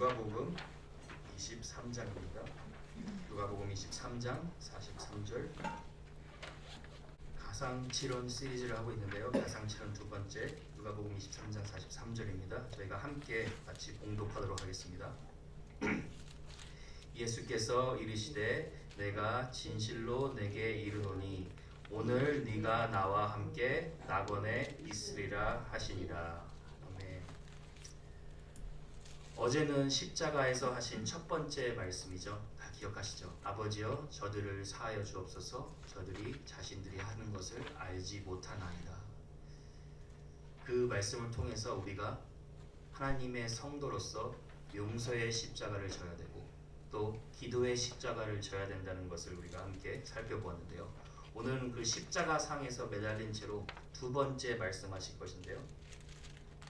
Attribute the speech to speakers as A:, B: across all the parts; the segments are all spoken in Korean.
A: 누가복음 23장입니다. 누가복음 23장 43절. 가상칠언 시리즈를 하고 있는데요. 가상칠언 두 번째 누가복음 23장 43절입니다. 저희가 함께 같이 봉독하도록 하겠습니다. 예수께서 이르시되 내가 진실로 내게 이르노니 오늘 네가 나와 함께 낙원에 있으리라 하시니라. 아멘. 어제는 십자가에서 하신 첫 번째 말씀이죠. 다 기억하시죠? 아버지여 저들을 사하여 주옵소서. 저들이 자신들이 하는 것을 알지 못하나이다. 그 말씀을 통해서 우리가 하나님의 성도로서 용서의 십자가를 져야 되고 또 기도의 십자가를 져야 된다는 것을 우리가 함께 살펴보았는데요. 오늘은 그 십자가 상에서 매달린 채로 두 번째 말씀하실 것인데요.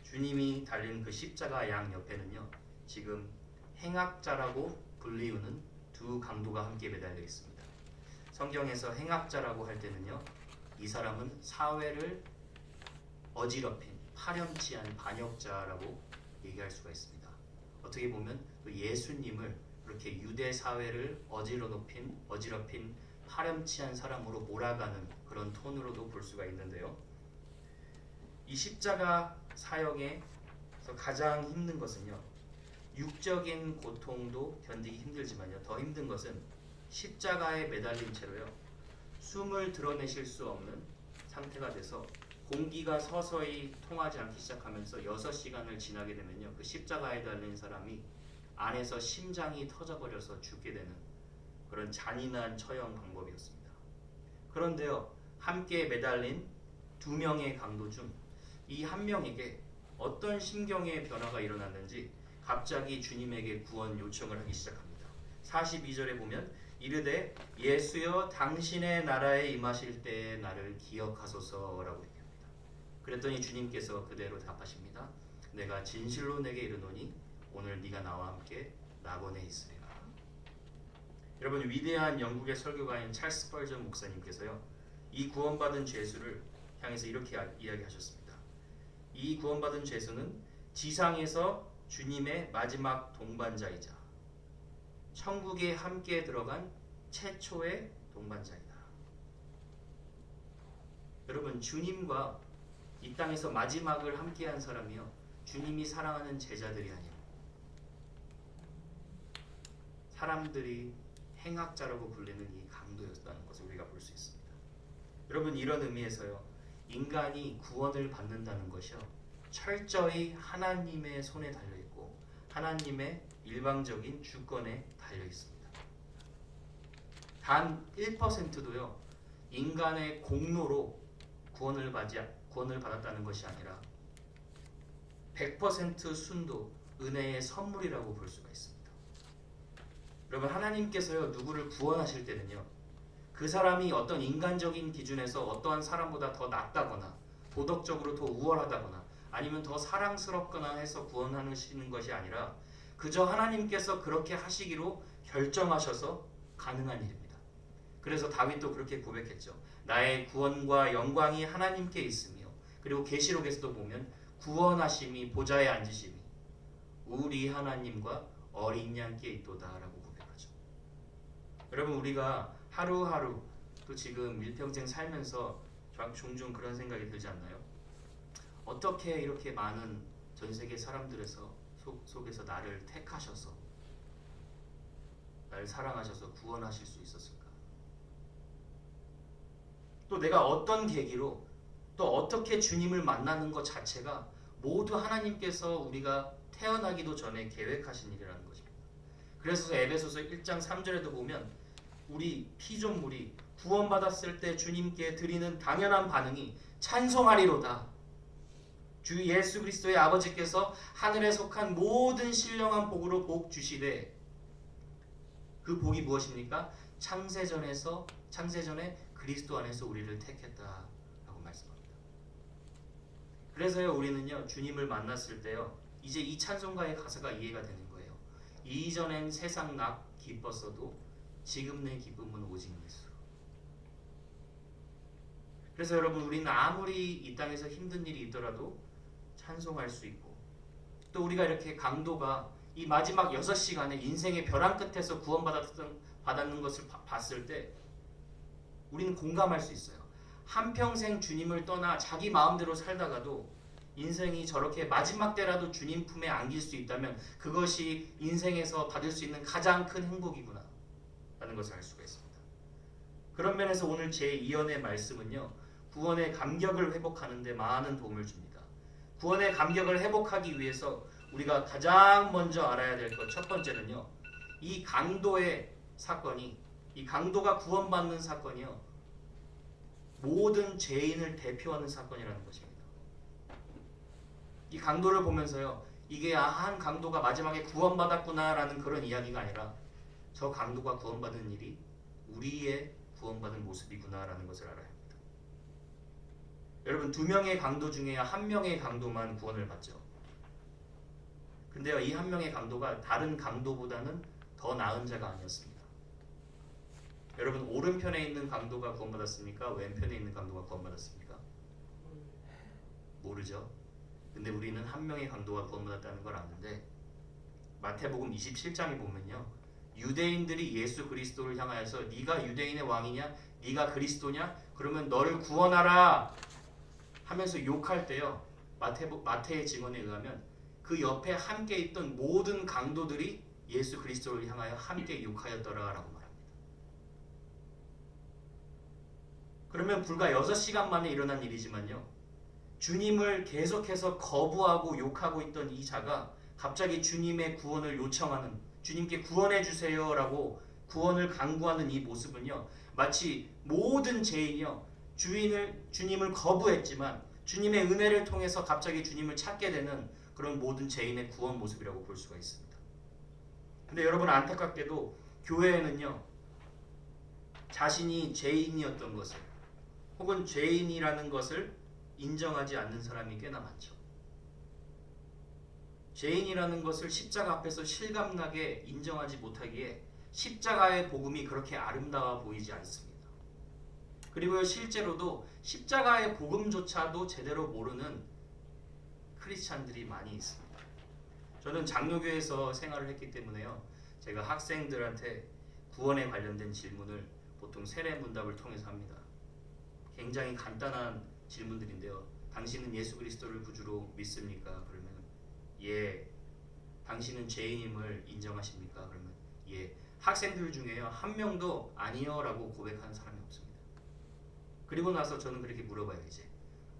A: 주님이 달린 그 십자가 양 옆에는요, 지금 행악자라고 불리우는 두 강도가 함께 매달려 있습니다. 성경에서 행악자라고 할 때는요, 이 사람은 사회를 어지럽힌 파렴치한 반역자라고 얘기할 수가 있습니다. 어떻게 보면 또 예수님을 그렇게 유대 사회를 어지럽힌 파렴치한 사람으로 몰아가는 그런 톤으로도 볼 수가 있는데요. 이 십자가 사역에서 가장 힘든 것은요, 육적인 고통도 견디기 힘들지만요, 더 힘든 것은 십자가에 매달린 채로요, 숨을 드러내실 수 없는 상태가 돼서 공기가 서서히 통하지 않기 시작하면서 6시간을 지나게 되면요, 그 십자가에 달린 사람이 안에서 심장이 터져버려서 죽게 되는 그런 잔인한 처형 방법이었습니다. 그런데요, 함께 매달린 두 명의 강도 중 이 한 명에게 어떤 심경의 변화가 일어났는지 갑자기 주님에게 구원 요청을 하기 시작합니다. 42절에 보면 이르되 예수여 당신의 나라에 임하실 때에 나를 기억하소서라고 얘기합니다. 그랬더니 주님께서 그대로 답하십니다. 내가 진실로 내게 이르노니 오늘 네가 나와 함께 낙원에 있으리라. 여러분, 위대한 영국의 설교가인 찰스 스펄전 목사님께서요, 이 구원받은 죄수를 향해서 이렇게 이야기하셨습니다. 이 구원받은 죄수는 지상에서 주님의 마지막 동반자이자 천국에 함께 들어간 최초의 동반자이다. 여러분, 주님과 이 땅에서 마지막을 함께한 사람이요, 주님이 사랑하는 제자들이 아니라 사람들이 행악자라고 불리는 이 강도였다는 것을 우리가 볼 수 있습니다. 여러분, 이런 의미에서요, 인간이 구원을 받는다는 것이요, 철저히 하나님의 손에 달려있고 하나님의 일방적인 주권에 달려있습니다. 단 1%도요 인간의 공로로 구원을 받았다는 것이 아니라 100% 순도 은혜의 선물이라고 볼 수가 있습니다. 여러분, 하나님께서요 누구를 구원하실 때는요, 그 사람이 어떤 인간적인 기준에서 어떠한 사람보다 더 낫다거나 도덕적으로 더 우월하다거나 아니면 더 사랑스럽거나 해서 구원하시는 것이 아니라 그저 하나님께서 그렇게 하시기로 결정하셔서 가능한 일입니다. 그래서 다윗도 그렇게 고백했죠. 나의 구원과 영광이 하나님께 있으며, 그리고 계시록에서도 보면 구원하심이 보좌에 앉으심이 우리 하나님과 어린 양께 있도다라고 고백하죠. 여러분, 우리가 하루하루 또 지금 일평생 살면서 종종 그런 생각이 들지 않나요? 어떻게 이렇게 많은 전 세계 사람들의 속에서 나를 택하셔서 나를 사랑하셔서 구원하실 수 있었을까? 또 내가 어떤 계기로 또 어떻게 주님을 만나는 것 자체가 모두 하나님께서 우리가 태어나기도 전에 계획하신 일이라는 것입니다. 그래서 에베소서 1장 3절에도 보면 우리 피조물이 구원받았을 때 주님께 드리는 당연한 반응이 찬송하리로다. 주 예수 그리스도의 아버지께서 하늘에 속한 모든 신령한 복으로 복 주시되, 그 복이 무엇입니까? 창세전에 그리스도 안에서 우리를 택했다라고 말씀합니다. 그래서요, 우리는요 주님을 만났을 때요, 이제 이 찬송가의 가사가 이해가 되는 거예요. 이전엔 세상 나 기뻤어도 지금 내 기쁨은 오직 예수. 그래서 여러분, 우리는 아무리 이 땅에서 힘든 일이 있더라도 찬송할 수 있고, 또 우리가 이렇게 강도가 이 마지막 6시간에 인생의 벼랑 끝에서 받았는 것을 봤을 때 우리는 공감할 수 있어요. 한평생 주님을 떠나 자기 마음대로 살다가도 인생이 저렇게 마지막 때라도 주님 품에 안길 수 있다면 그것이 인생에서 받을 수 있는 가장 큰 행복이구나 라는 것을 알 수가 있습니다. 그런 면에서 오늘 제 이언의 말씀은요, 구원의 감격을 회복하는 데 많은 도움을 줍니다. 구원의 감격을 회복하기 위해서 우리가 가장 먼저 알아야 될 것 첫 번째는요, 이 강도의 사건이, 이 강도가 구원받는 사건이요, 모든 죄인을 대표하는 사건이라는 것입니다. 이 강도를 보면서요, 이게 한 강도가 마지막에 구원받았구나라는 그런 이야기가 아니라 저 강도가 구원받은 일이 우리의 구원받은 모습이구나라는 것을 알아야 합니다. 여러분, 2명의 강도 중에 1명의 강도만 구원을 받죠. 근데요, 이 1명의 강도가 다른 강도보다는 더 나은 자가 아니었습니다. 여러분, 오른편에 있는 강도가 구원받았습니까? 왼편에 있는 강도가 구원받았습니까? 모르죠. 근데 우리는 1명의 강도가 구원받았다는 걸 아는데, 마태복음 27장에 보면요, 유대인들이 예수 그리스도를 향하여서 네가 유대인의 왕이냐? 네가 그리스도냐? 그러면 너를 구원하라 하면서 욕할 때요, 마태의 증언에 의하면 그 옆에 함께 있던 모든 강도들이 예수 그리스도를 향하여 함께 욕하였더라라고 말합니다. 그러면 불과 6시간 만에 일어난 일이지만요, 주님을 계속해서 거부하고 욕하고 있던 이 자가 갑자기 주님의 구원을 요청하는, 주님께 구원해 주세요라고 구원을 간구하는 이 모습은요, 마치 모든 죄인이요, 주님을 거부했지만 주님의 은혜를 통해서 갑자기 주님을 찾게 되는 그런 모든 죄인의 구원 모습이라고 볼 수가 있습니다. 근데 여러분, 안타깝게도 교회에는요, 자신이 죄인이었던 것을, 혹은 죄인이라는 것을 인정하지 않는 사람이 꽤나 많죠. 죄인이라는 것을 십자가 앞에서 실감나게 인정하지 못하기에 십자가의 복음이 그렇게 아름다워 보이지 않습니다. 그리고 실제로도 십자가의 복음조차도 제대로 모르는 크리스찬들이 많이 있습니다. 저는 장로교에서 생활을 했기 때문에요, 제가 학생들한테 구원에 관련된 질문을 보통 세례문답을 통해서 합니다. 굉장히 간단한 질문들인데요, 당신은 예수 그리스도를 구주로 믿습니까? 그러면 예. 당신은 죄인임을 인정하십니까? 그러면 예. 학생들 중에요, 1명도 아니요 라고 고백하는 사람이 없습니다. 그리고 나서 저는 그렇게 물어봐요. 이제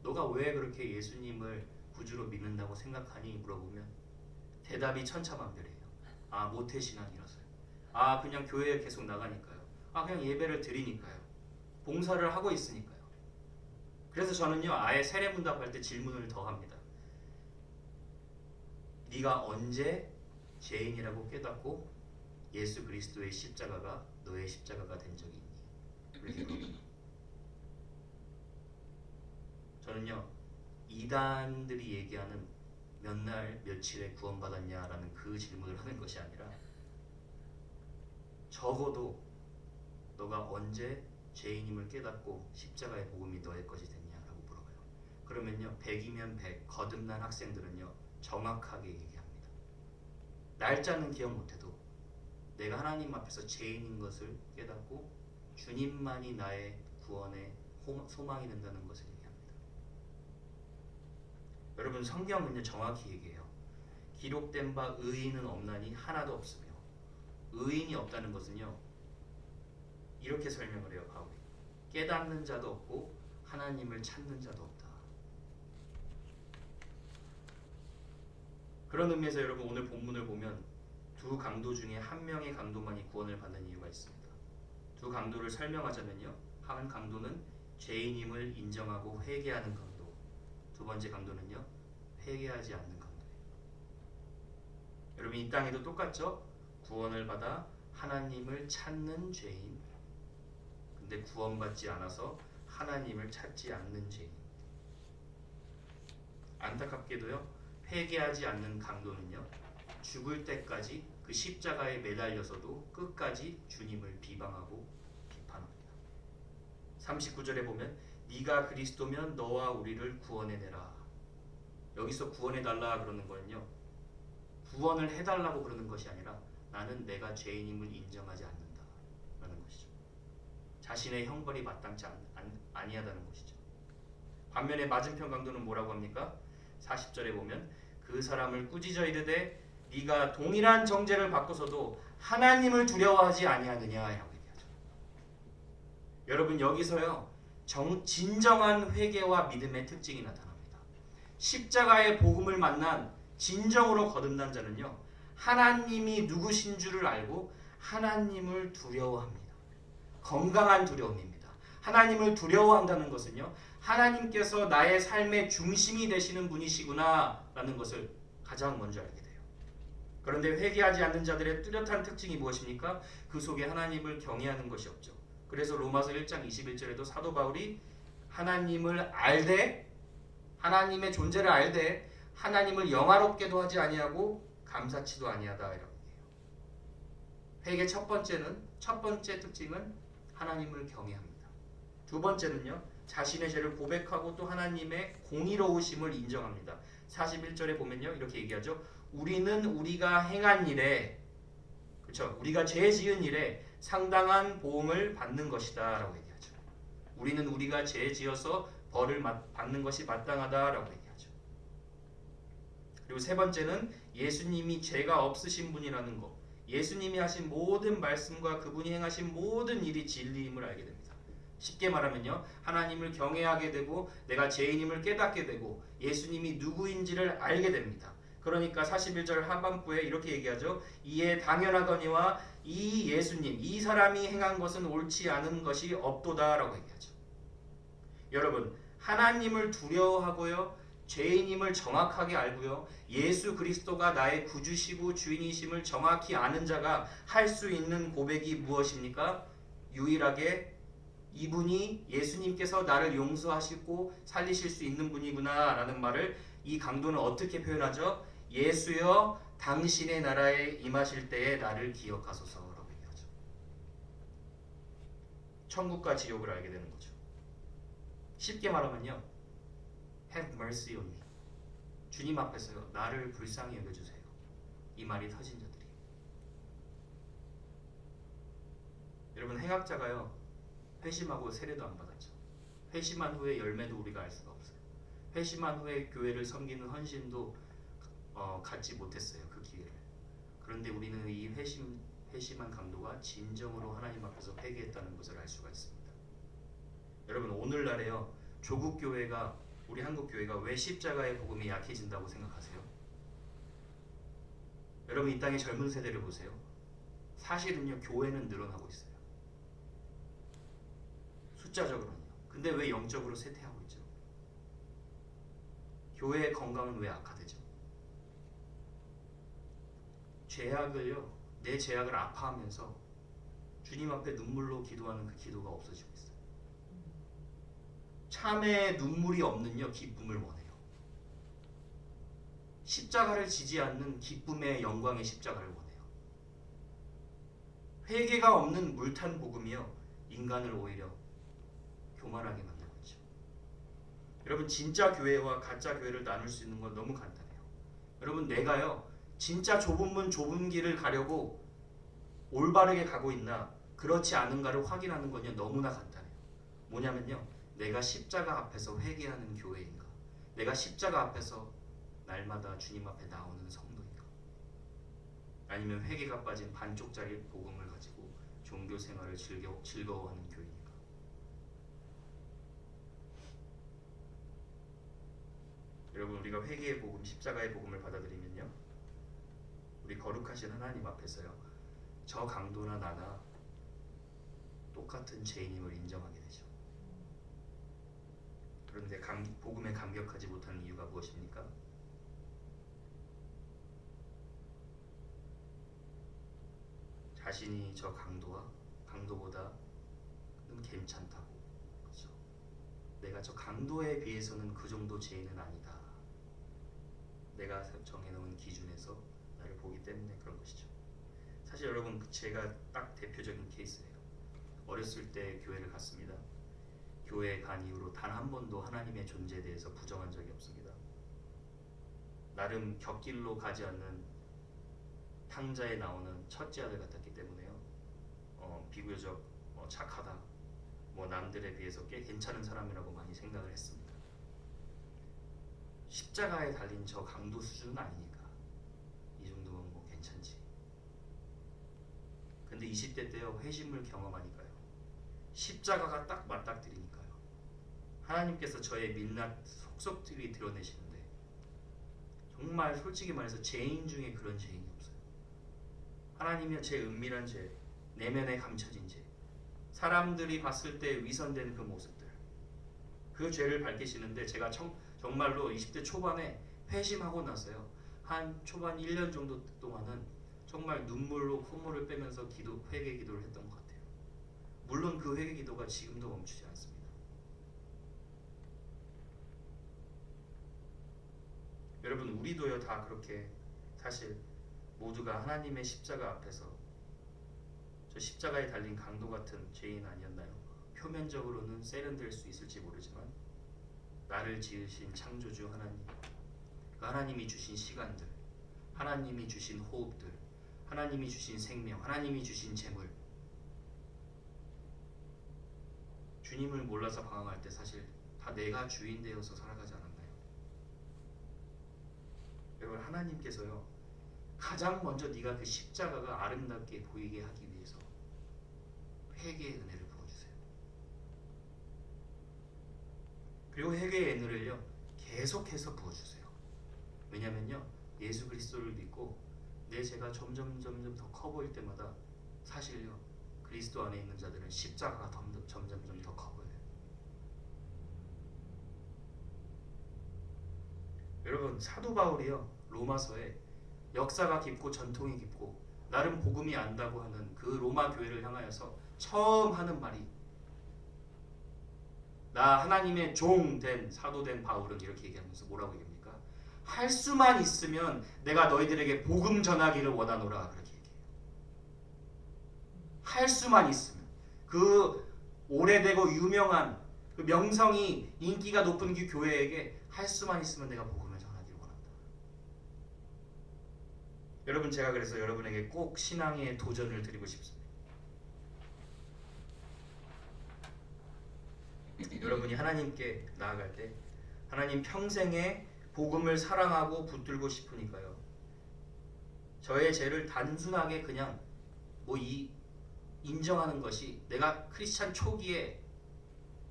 A: 너가 왜 그렇게 예수님을 구주로 믿는다고 생각하니? 물어보면 대답이 천차만별이에요. 아, 모태신앙이라서요. 아, 그냥 교회에 계속 나가니까요. 아, 그냥 예배를 드리니까요. 봉사를 하고 있으니까요. 그래서 저는요, 아예 세례문답할 때 질문을 더 합니다. 네가 언제 죄인이라고 깨닫고 예수 그리스도의 십자가가 너의 십자가가 된 적이 있니? 그렇게 물어봅니다. 저는요, 이단들이 얘기하는 몇 날 며칠에 구원받았냐라는 그 질문을 하는 것이 아니라 적어도 너가 언제 죄인임을 깨닫고 십자가의 복음이 너의 것이 됐냐라고 물어봐요. 그러면요, 100이면 100 거듭난 학생들은요, 정확하게 얘기합니다. 날짜는 기억 못해도 내가 하나님 앞에서 죄인인 것을 깨닫고 주님만이 나의 구원의 소망이 된다는 것을 얘기합니다. 여러분, 성경은요, 정확히 얘기해요. 기록된 바 의인은 없나니 하나도 없으며, 의인이 없다는 것은요, 이렇게 설명을 해요, 바울이. 깨닫는 자도 없고 하나님을 찾는 자도 없다. 그런 의미에서 여러분, 오늘 본문을 보면 두 강도 중에 1명의 강도만이 구원을 받는 이유가 있습니다. 두 강도를 설명하자면요, 한 강도는 죄인임을 인정하고 회개하는 강도, 두 번째 강도는요, 회개하지 않는 강도예요. 여러분, 이 땅에도 똑같죠? 구원을 받아 하나님을 찾는 죄인, 근데 구원받지 않아서 하나님을 찾지 않는 죄인. 안타깝게도요, 회개하지 않는 강도는요, 죽을 때까지 그 십자가에 매달려서도 끝까지 주님을 비방하고 비판합니다. 39절에 보면 네가 그리스도면 너와 우리를 구원해내라. 여기서 구원해달라 그러는 거는요, 구원을 해달라고 그러는 것이 아니라 나는 내가 죄인임을 인정하지 않는다라는 것이죠. 자신의 형벌이 마땅치 아니하다는 것이죠. 반면에 맞은편 강도는 뭐라고 합니까? 40절에 보면 그 사람을 꾸짖어 이르되 네가 동일한 정죄를 받고서도 하나님을 두려워하지 아니하느냐라고 얘기하죠. 여러분 여기서요 진정한 회개와 믿음의 특징이 나타납니다. 십자가의 복음을 만난 진정으로 거듭난 자는요 하나님이 누구신 줄을 알고 하나님을 두려워합니다. 건강한 두려움입니다. 하나님을 두려워한다는 것은요 하나님께서 나의 삶의 중심이 되시는 분이시구나 라는 것을 가장 먼저 알게 돼요. 그런데 회개하지 않는 자들의 뚜렷한 특징이 무엇입니까? 그 속에 하나님을 경외하는 것이 없죠. 그래서 로마서 1장 21절에도 사도 바울이 하나님을 알되 하나님의 존재를 알되 하나님을 영화롭게도 하지 아니하고 감사치도 아니하다 이라고 얘기해요. 회개 첫 번째 특징은 하나님을 경외합니다. 두 번째는요 자신의 죄를 고백하고 또 하나님의 공의로우심을 인정합니다. 41절에 보면요 이렇게 얘기하죠. 우리는 우리가 행한 일에 그렇죠. 우리가 죄 지은 일에 상당한 보응을 받는 것이다 라고 얘기하죠. 우리는 우리가 죄 지어서 벌을 받는 것이 마땅하다라고 얘기하죠. 그리고 세 번째는 예수님이 죄가 없으신 분이라는 것. 예수님이 하신 모든 말씀과 그분이 행하신 모든 일이 진리임을 알게 됩니다. 쉽게 말하면요. 하나님을 경외하게 되고 내가 죄인임을 깨닫게 되고 예수님이 누구인지를 알게 됩니다. 그러니까 41절 하반부에 이렇게 얘기하죠. 이에 당연하거니와 이 예수님, 이 사람이 행한 것은 옳지 않은 것이 없도다 라고 얘기하죠. 여러분 하나님을 두려워하고요. 죄인임을 정확하게 알고요. 예수 그리스도가 나의 구주시고 주인이심을 정확히 아는 자가 할 수 있는 고백이 무엇입니까? 유일하게 이분이 예수님께서 나를 용서하시고 살리실 수 있는 분이구나 라는 말을 이 강도는 어떻게 표현하죠? 예수여 당신의 나라에 임하실 때에 나를 기억하소서라고 얘기하죠. 천국과 지옥을 알게 되는 거죠. 쉽게 말하면요. Have mercy on me. 주님 앞에서요. 나를 불쌍히 여겨주세요. 이 말이 터진 자들이. 여러분 행악자가요. 회심하고 세례도 안 받았죠. 회심한 후에 열매도 우리가 알 수가 없어요. 회심한 후에 교회를 섬기는 헌신도 갖지 못했어요. 그 기회를. 그런데 우리는 이 회심한 강도가 진정으로 하나님 앞에서 회개했다는 것을 알 수가 있습니다. 여러분 오늘날에요. 조국 교회가 우리 한국 교회가 왜 십자가의 복음이 약해진다고 생각하세요? 여러분 이 땅의 젊은 세대를 보세요. 사실은요 교회는 늘어나고 있어요. 숫자적으로는요. 근데 왜 영적으로 쇠퇴하고 있죠? 교회의 건강은 왜 악화되죠? 내 죄악을 아파하면서 주님 앞에 눈물로 기도하는 그 기도가 없어지고 있어요. 참의 눈물이 없는요 기쁨을 원해요. 십자가를 지지 않는 기쁨의 영광의 십자가를 원해요. 회개가 없는 물탄 복음이요 인간을 오히려 교만하게 만들고 있죠. 여러분 진짜 교회와 가짜 교회를 나눌 수 있는 건 너무 간단해요. 여러분 내가요 진짜 좁은 문 좁은 길을 가려고 올바르게 가고 있나 그렇지 않은가를 확인하는 건요 너무나 간단해요. 뭐냐면요 내가 십자가 앞에서 회개하는 교회인가, 내가 십자가 앞에서 날마다 주님 앞에 나오는 성도인가, 아니면 회개가 빠진 반쪽짜리 복음을 가지고 종교 생활을 즐거워하는 교회인가. 여러분 우리가 회개의 복음, 십자가의 복음을 받아들이면요 우리 거룩하신 하나님 앞에서요 저 강도나 나나 똑같은 죄인임을 인정하게 되죠. 그런데 복음에 감격하지 못하는 이유가 무엇입니까? 자신이 저 강도보다 괜찮다고, 그렇죠? 내가 저 강도에 비해서는 그 정도 죄인은 아니다. 내가 정해놓은 기준에서 나를 보기 때문에 그런 것이죠. 사실 여러분 제가 딱 대표적인 케이스예요. 어렸을 때 교회를 갔습니다. 교회에 간 이후로 단 한 번도 하나님의 존재에 대해서 부정한 적이 없습니다. 나름 곁길로 가지 않는 상자에 나오는 첫째 아들 같았기 때문에요. 비교적 착하다, 뭐 남들에 비해서 꽤 괜찮은 사람이라고 많이 생각을 했습니다. 십자가에 달린 저 강도 수준은 아니니까 이 정도면 뭐 괜찮지. 근데 20대 때요, 회심을 경험하니까요, 십자가가 딱 맞닥뜨리니까요, 하나님께서 저의 민낯 속속들이 드러내시는데, 정말 솔직히 말해서 죄인 중에 그런 죄인이 없어요. 하나님은 제 은밀한 죄, 내면에 감춰진 죄, 사람들이 봤을 때 위선된 그 모습들, 그 죄를 밝히시는데, 제가 정말로 20대 초반에 회심하고 나서요, 한 초반 1년 정도 동안은 정말 눈물로 콧물을 빼면서 회개 기도를 했던 것 같아요. 물론 그 회개 기도가 지금도 멈추지 않습니다. 여러분, 우리도요 다 그렇게 사실 모두가 하나님의 십자가 앞에서 저 십자가에 달린 강도 같은 죄인 아니었나요? 표면적으로는 세련될 수 있을지 모르지만 나를 지으신 창조주 하나님, 그 하나님이 주신 시간들, 하나님이 주신 호흡들, 하나님이 주신 생명, 하나님이 주신 재물, 주님을 몰라서 방황할 때 사실 다 내가 주인 되어서 살아가지 않았나요? 여러분, 하나님께서요 가장 먼저 네가 그 십자가가 아름답게 보이게 하기 위해서 회개의 은혜를 부어주세요. 그리고 회개의 은혜를요 계속해서 부어주세요. 왜냐면요, 예수 그리스도를 믿고 내 죄가 점점 더 커 보일 때마다 사실요 그리스도 안에 있는 자들은 십자가가 점점 더 커 보여요. 여러분, 사도 바울이요 로마서에 역사가 깊고 전통이 깊고 나름 복음이 안다고 하는 그 로마 교회를 향하여서 처음 하는 말이, 나 하나님의 종 된 사도 된 바울은 이렇게 얘기하면서 뭐라고 얘기합니까? 할 수만 있으면 내가 너희들에게 복음 전하기를 원하노라, 그렇게 얘기해요. 할 수만 있으면, 그 오래되고 유명한 그 명성이 인기가 높은 그 교회에게 할 수만 있으면 내가 복음을 전하기를 원한다. 여러분, 제가 그래서 여러분에게 꼭 신앙의 도전을 드리고 싶습니다. 여러분이 하나님께 나아갈 때 하나님 평생에 복음을 사랑하고 붙들고 싶으니까요, 저의 죄를 단순하게 그냥 인정하는 것이 내가 크리스찬 초기에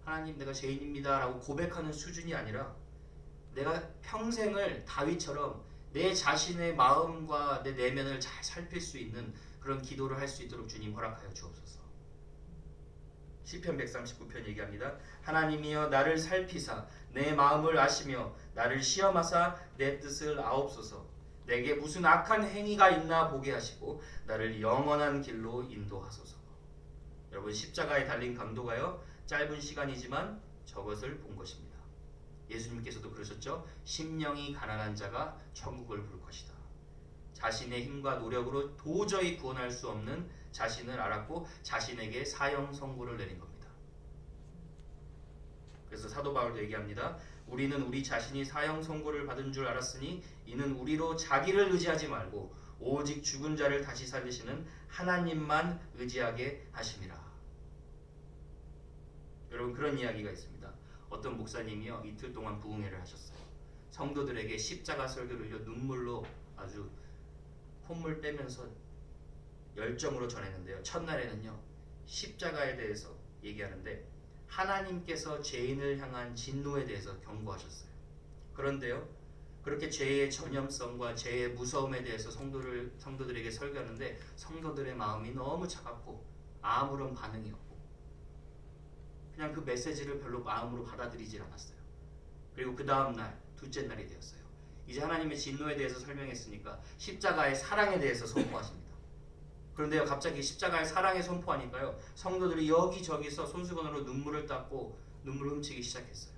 A: 하나님 내가 죄인입니다 라고 고백하는 수준이 아니라, 내가 평생을 다윗처럼 내 자신의 마음과 내 내면을 잘 살필 수 있는 그런 기도를 할 수 있도록 주님 허락하여 주옵소서. 시편 139편 얘기합니다. 하나님이여 나를 살피사 내 마음을 아시며 나를 시험하사 내 뜻을 아옵소서. 내게 무슨 악한 행위가 있나 보게 하시고 나를 영원한 길로 인도하소서. 여러분, 십자가에 달린 강도가요 짧은 시간이지만 저것을 본 것입니다. 예수님께서도 그러셨죠. 심령이 가난한 자가 천국을 볼 것이다. 자신의 힘과 노력으로 도저히 구원할 수 없는 자신을 알았고 자신에게 사형 선고를 내린 겁니다. 그래서 사도 바울도 얘기합니다. 우리는 우리 자신이 사형 선고를 받은 줄 알았으니 이는 우리로 자기를 의지하지 말고 오직 죽은 자를 다시 살리시는 하나님만 의지하게 하심이라. 여러분, 그런 이야기가 있습니다. 어떤 목사님이요 이틀 동안 부흥회를 하셨어요. 성도들에게 십자가 설교를요 눈물로 아주 콧물 빼면서 열정으로 전했는데요, 첫날에는요 십자가에 대해서 얘기하는데 하나님께서 죄인을 향한 진노에 대해서 경고하셨어요. 그런데요, 그렇게 죄의 전염성과 죄의 무서움에 대해서 성도들에게 설교하는데 성도들의 마음이 너무 차갑고 아무런 반응이 없고 그냥 그 메시지를 별로 마음으로 받아들이질 않았어요. 그리고 그 다음 날, 둘째 날이 되었어요. 이제 하나님의 진노에 대해서 설명했으니까 십자가의 사랑에 대해서 선포하십니다. 그런데요, 갑자기 십자가의 사랑에 선포하니까요 성도들이 여기저기서 손수건으로 눈물을 닦고 눈물을 훔치기 시작했어요.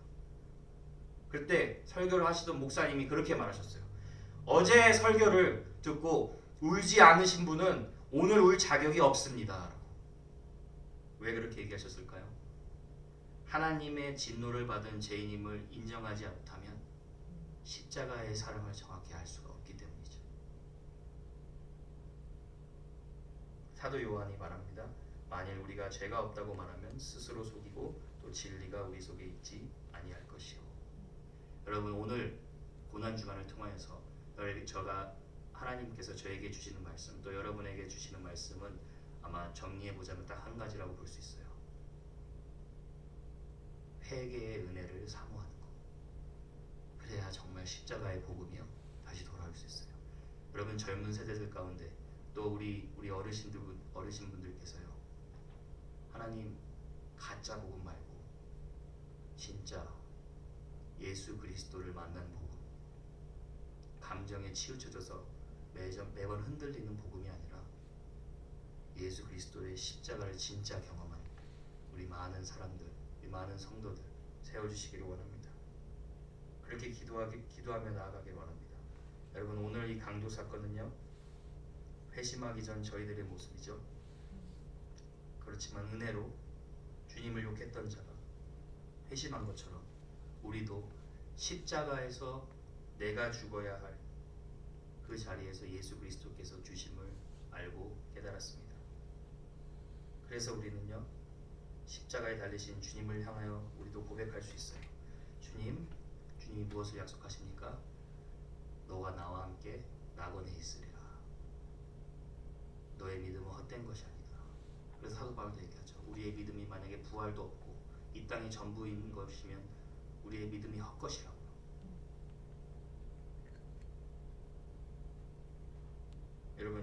A: 그때 설교를 하시던 목사님이 그렇게 말하셨어요. 어제 설교를 듣고 울지 않으신 분은 오늘 울 자격이 없습니다. 왜 그렇게 얘기하셨을까요? 하나님의 진노를 받은 죄인임을 인정하지 못하면 십자가의 사랑을 정확히 알 수가 없기 때문이죠. 사도 요한이 말합니다. 만일 우리가 죄가 없다고 말하면 스스로 속이고 또 진리가 우리 속에 있지 아니할 것이요. 여러분 오늘 고난 주간을 통하여서 저가 하나님께서 저에게 주시는 말씀 또 여러분에게 주시는 말씀은 아마 정리해 보자면 딱 한 가지라고 볼 수 있어요. 회개의 은혜를 사모하는 것. 그래야 정말 십자가의 복음이요 다시 돌아올 수 있어요. 여러분 젊은 세대들 가운데 또 우리 어르신분들께서요. 하나님 가짜 복음 말고 진짜 예수 그리스도를 만난 복음, 감정에 치우쳐져서 매번 흔들리는 복음이 아니라 예수 그리스도의 십자가를 진짜 경험한 우리 많은 사람들, 우리 많은 성도들 세워주시기를 원합니다. 그렇게 기도하며 나아가길 원합니다. 여러분 오늘 이 강도 사건은요 회심하기 전 저희들의 모습이죠. 그렇지만 은혜로 주님을 욕했던 자가 회심한 것처럼 우리도 십자가에서 내가 죽어야 할 그 자리에서 예수 그리스도께서 주심을 알고 깨달았습니다. 그래서 우리는요 십자가에 달리신 주님을 향하여 우리도 고백할 수 있어요. 주님이 무엇을 약속하십니까? 너가 나와 함께 낙원에 있으리라. 너의 믿음은 헛된 것이 아니다. 그래서 사도 바울도 얘기하죠. 우리의 믿음이 만약에 부활도 없고 이 땅이 전부인 것이면 우리의 믿음이 헛것이라고요.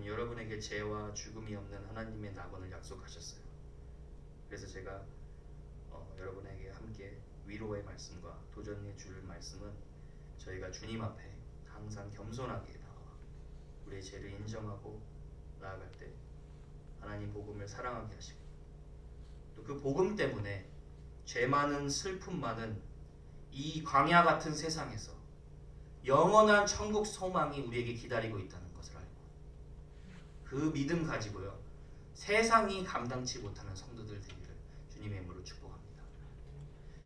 A: 여러분에게 죄와 죽음이 없는 하나님의 낙원을 약속하셨어요. 그래서 제가 여러분에게 함께 위로의 말씀과 도전해 줄 말씀은 저희가 주님 앞에 항상 겸손하게 나와 우리의 죄를 인정하고 나아갈 때 하나님 복음을 사랑하게 하시고 또 그 복음 때문에 죄 많은 슬픔 많은 이 광야 같은 세상에서 영원한 천국 소망이 우리에게 기다리고 있다는 것을 알고 그 믿음 가지고요 세상이 감당치 못하는 성도들 되기를 주님의 이름으로 축복합니다.